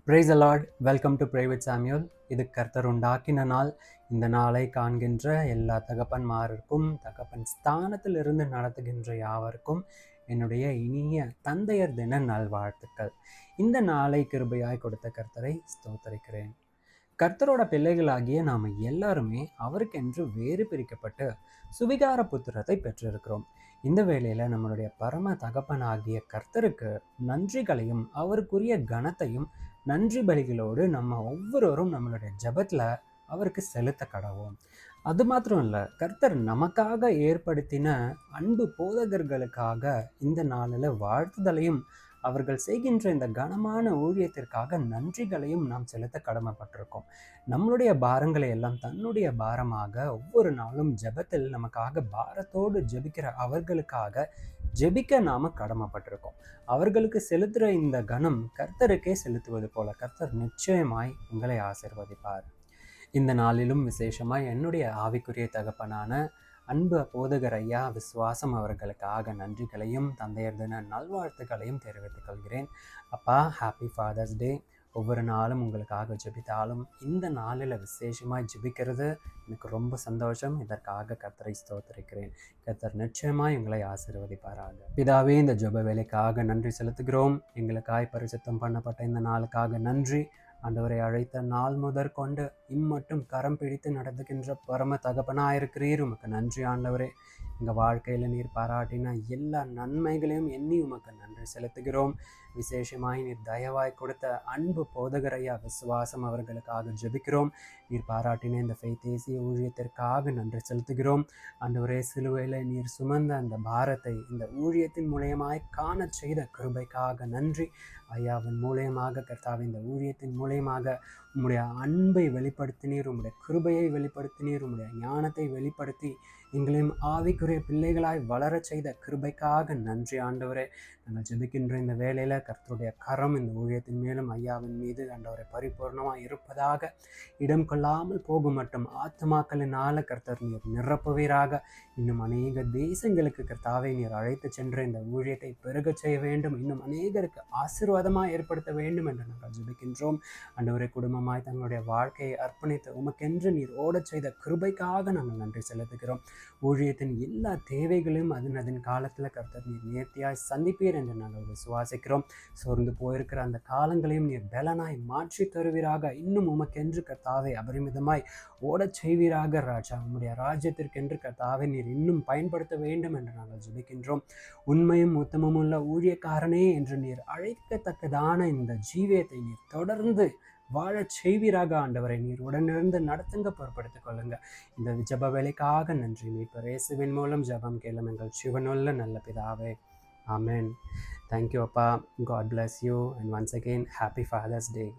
Price Lord. Welcome to pray with Samuel. இது கர்த்தர் உண்டாக்கின நாள். இந்த நாளை காண்கின்ற எல்லா தகப்பன்மாருக்கும், தகப்பன் ஸ்தானத்திலிருந்து நடத்துகின்ற யாவருக்கும் என்னுடைய இனிய தந்தையர் தின நல்வாழ்த்துக்கள். இந்த நாளை கிருபையாய் கொடுத்த கர்த்தரை ஸ்தோத்தரிக்கிறேன். கர்த்தரோட பிள்ளைகளாகிய நாம் எல்லாருமே அவருக்கென்று வேறு பிரிக்கப்பட்டு சுவிகார புத்திரத்தை பெற்றிருக்கிறோம். இந்த வேளையில் நம்மளுடைய பரம தகப்பனாகிய கர்த்தருக்கு நன்றிகளையும் அவருக்குரிய கனத்தையும் நன்றி பலிகளோடு நம்ம ஒவ்வொருவரும் நம்மளுடைய ஜெபத்தில் அவருக்கு செலுத்த கடவோம். அது மாத்திரம் இல்லை, கர்த்தர் நமக்காக ஏற்படுத்தின அன்பு போதகர்களுக்காக இந்த நாளில் வாழ்த்துதலையும் அவர்கள் செய்கின்ற இந்த கனமான ஊழியத்திற்காக நன்றிகளையும் நாம் செலுத்த கடமைப்பட்டிருக்கோம். நம்மளுடைய பாரங்களை எல்லாம் தன்னுடைய பாரமாக ஒவ்வொரு நாளும் ஜெபத்தில் நமக்காக பாரத்தோடு ஜெபிக்கிற அவர்களுக்காக ஜெபிக்க நாம கடமைப்பட்டிருக்கோம். அவர்களுக்கு செலுத்துகிற இந்த கனம் கர்த்தருக்கே செலுத்துவது போல கர்த்தர் நிச்சயமாய் உங்களை ஆசீர்வதிப்பார். இந்த நாளிலும் விசேஷமாய் என்னுடைய ஆவிக்குரிய தகப்பனான அன்பு போதகர் ஐயா விசுவாசம் அவர்களுக்காக நன்றிகளையும் தந்தையர் தின நல்வாழ்த்துக்களையும் தெரிவித்துக் கொள்கிறேன். அப்பா, ஹாப்பி ஃபாதர்ஸ் டே. ஒவ்வொரு நாளும் உங்களுக்காக ஜெபித்தாலும் இந்த நாளில் விசேஷமாக ஜெபிக்கிறது எனக்கு ரொம்ப சந்தோஷம். இதற்காக கர்த்தரை ஸ்தோத்திரிக்கிறேன். கர்த்தர் நிச்சயமாக எங்களை ஆசீர்வதிப்பாராக. பிதாவே, இந்த ஜெப வேலைக்காக நன்றி செலுத்துகிறோம். எங்களுக்காய் பரிசுத்தம் பண்ணப்பட்ட இந்த நாளுக்காக நன்றி. ஆண்டவரை அழைத்த நாள் முதற்கொண்டு இம்மட்டும் கரம் பிடித்து நடத்துகின்ற பரம தகப்பனாயிருக்கிறீர். உமக்கு நன்றி ஆண்டவரே. எங்கள் வாழ்க்கையில் நீர் பாராட்டின எல்லா நன்மைகளையும் எண்ணி உமக்கு நன்றி செலுத்துகிறோம். விசேஷமாய் நீர் தயவாய் கொடுத்த அன்பு போதகரையா விசுவாசம் அவர்களுக்காக ஜெபிக்கிறோம். நீர் பாராட்டின இந்த ஃபெய்தேசிய ஊழியத்திற்காக நன்றி செலுத்துகிறோம். ஆண்டவரே, சிலுவையில் நீர் சுமந்த அந்த பாரத்தை இந்த ஊழியத்தின் மூலியமாய் காண செய்த கிருபைக்காக நன்றி. ஐயாவின் மூலியமாக கர்த்தாவே, இந்த ஊழியத்தின் மூலியமாக உம்முடைய அன்பை வெளிப்படுத்தினீர், உம்முடைய கிருபையை வெளிப்படுத்தினீர், உம்முடைய ஞானத்தை வெளிப்படுத்தி எங்களையும் ஆவிக்குரிய பிள்ளைகளாய் வளரச் செய்த கிருபைக்காக நன்றி ஆண்டவரே. நாங்கள் ஜெபிக்கின்ற இந்த வேளையில் கர்த்தருடைய கரம் இந்த ஊழியத்தின் மேலும் ஐயாவின் மீது ஆண்டவரை பரிபூர்ணமாக இருப்பதாக, இடம் கொள்ளாமல் போகும் மட்டும் ஆத்மாக்களினால கர்த்தர் நீர் நிரப்புவீராக. இன்னும் அநேக தேசங்களுக்கு கர்த்தாவை நீர் அழைத்து சென்று இந்த ஊழியத்தை பெருக செய்ய வேண்டும், இன்னும் அநேகருக்கு ஆசீர்வாதமாக ஏற்படுத்த வேண்டும் என்று நாங்கள் ஜெபிக்கின்றோம். ஆண்டவரை, குடும்பமாய் தங்களுடைய வாழ்க்கையை அர்ப்பணித்து உமக்கென்று நீர் ஓடச் செய்த கிருபைக்காக நாங்கள் நன்றி செலுத்துகிறோம். ஊழியத்தின் எல்லா தேவைகளையும் அதன் காலத்தில் கர்த்தர் நீர் நேர்த்தியாய் சந்திப்பீர் என்று நாங்கள் விசுவாசிக்கிறோம். சோர்ந்து போயிருக்கிற அந்த காலங்களையும் நீர் பலனாய் மாற்றி தருவீராக. இன்னும் உமக்கென்று கர்த்தாவை அபரிமிதமாய் ஓடச் செய்வீராக ராஜா. உம்முடைய ராஜ்யத்திற்கென்று கர்த்தாவை நீர் இன்னும் பயன்படுத்த வேண்டும் என்று நாங்கள் ஜெபிக்கின்றோம். உண்மையும் உத்தமமும் உள்ள ஊழியக்காரனே என்று நீர் அழைக்கத்தக்கதான இந்த ஜீவியத்தை நீர் தொடர்ந்து வாழச் செய்வீராக. ஆண்டவரை நீர் உடனிருந்து நடத்துங்க, பொறுப்படுத்திக் கொள்ளுங்க. இந்த ஜப வேலைக்காக நன்றி. மீட்பர் இயேசுவின் மூலம் ஜபம் கேளும் எங்கள் சிவனுள்ள நல்ல பிதாவே. ஆமென். தேங்க்யூ அப்பா. God bless you and once again happy Father's Day.